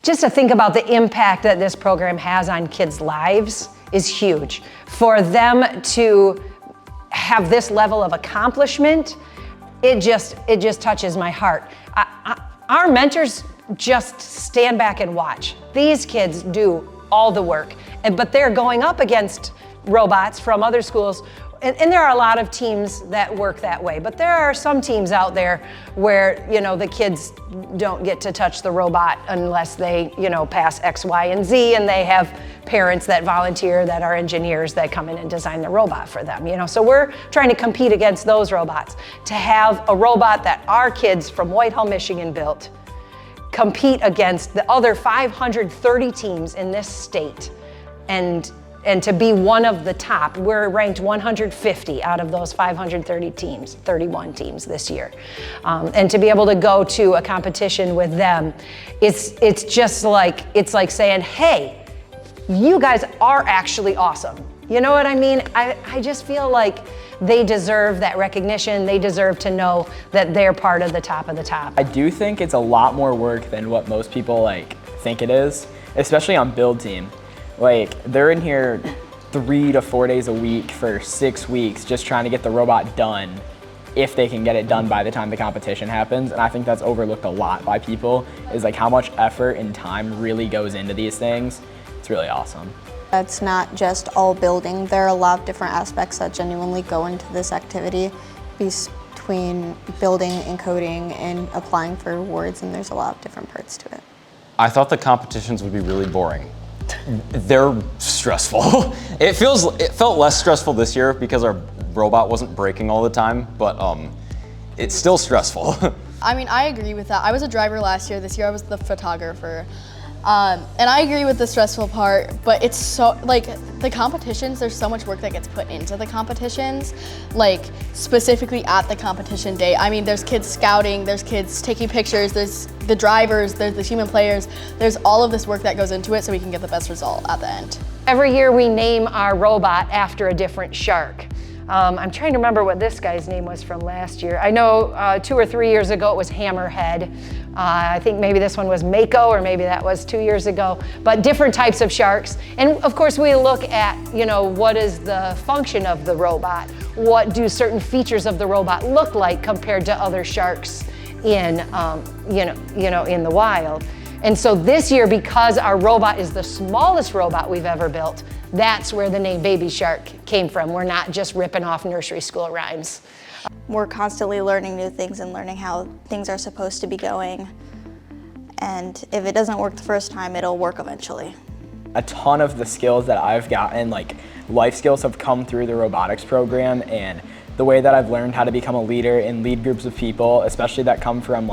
just to think about the impact that this program has on kids' lives is huge. For them to have this level of accomplishment, it just touches my heart. Our mentors just stand back and watch. These kids do all the work, but they're going up against robots from other schools. And there are a lot of teams that work that way, but there are some teams out there where, the kids don't get to touch the robot unless they, pass X, Y, and Z, and they have parents that volunteer that are engineers that come in and design the robot for them, So we're trying to compete against those robots. To have a robot that our kids from Whitehall, Michigan built compete against the other 530 teams in this state, and to be one of the top. We're ranked 150 out of those 530 teams, 31 teams this year. And to be able to go to a competition with them, it's just like, it's like saying, hey, you guys are actually awesome. You know what I mean? I just feel like they deserve that recognition. They deserve to know that they're part of the top of the top. I do think it's a lot more work than what most people think it is, especially on build team. They're in here 3 to 4 days a week for 6 weeks just trying to get the robot done, if they can get it done by the time the competition happens. And I think that's overlooked a lot by people, is how much effort and time really goes into these things. It's really awesome. It's not just all building. There are a lot of different aspects that genuinely go into this activity between building and coding and applying for awards, and there's a lot of different parts to it. I thought the competitions would be really boring. They're stressful. It felt less stressful this year because our robot wasn't breaking all the time, but it's still stressful. I mean, I agree with that. I was a driver last year. This year I was the photographer. And I agree with the stressful part, but it's so, the competitions, there's so much work that gets put into the competitions, specifically at the competition day. I mean, there's kids scouting, there's kids taking pictures, there's the drivers, there's the human players, there's all of this work that goes into it so we can get the best result at the end. Every year we name our robot after a different shark. I'm trying to remember what this guy's name was from last year. I know 2 or 3 years ago it was Hammerhead. I think maybe this one was Mako, or maybe that was 2 years ago, but different types of sharks. And of course we look at, what is the function of the robot? What do certain features of the robot look like compared to other sharks in, in the wild? And so this year, because our robot is the smallest robot we've ever built, that's where the name Baby Shark came from. We're not just ripping off nursery school rhymes. We're constantly learning new things and learning how things are supposed to be going. And if it doesn't work the first time, it'll work eventually. A ton of the skills that I've gotten, life skills, have come through the robotics program, and the way that I've learned how to become a leader and lead groups of people, especially that come from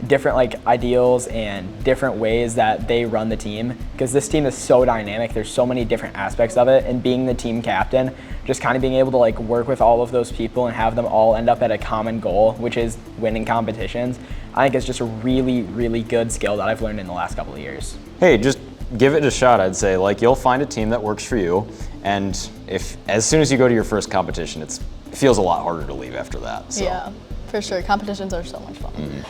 different ideals and different ways that they run the team, because this team is so dynamic. There's so many different aspects of it, and being the team captain, just kind of being able to work with all of those people and have them all end up at a common goal, which is winning competitions, I think it's just a really, really good skill that I've learned in the last couple of years. Hey, just give it a shot, I'd say. You'll find a team that works for you, and as soon as you go to your first competition, it feels a lot harder to leave after that. So. Yeah, for sure. Competitions are so much fun.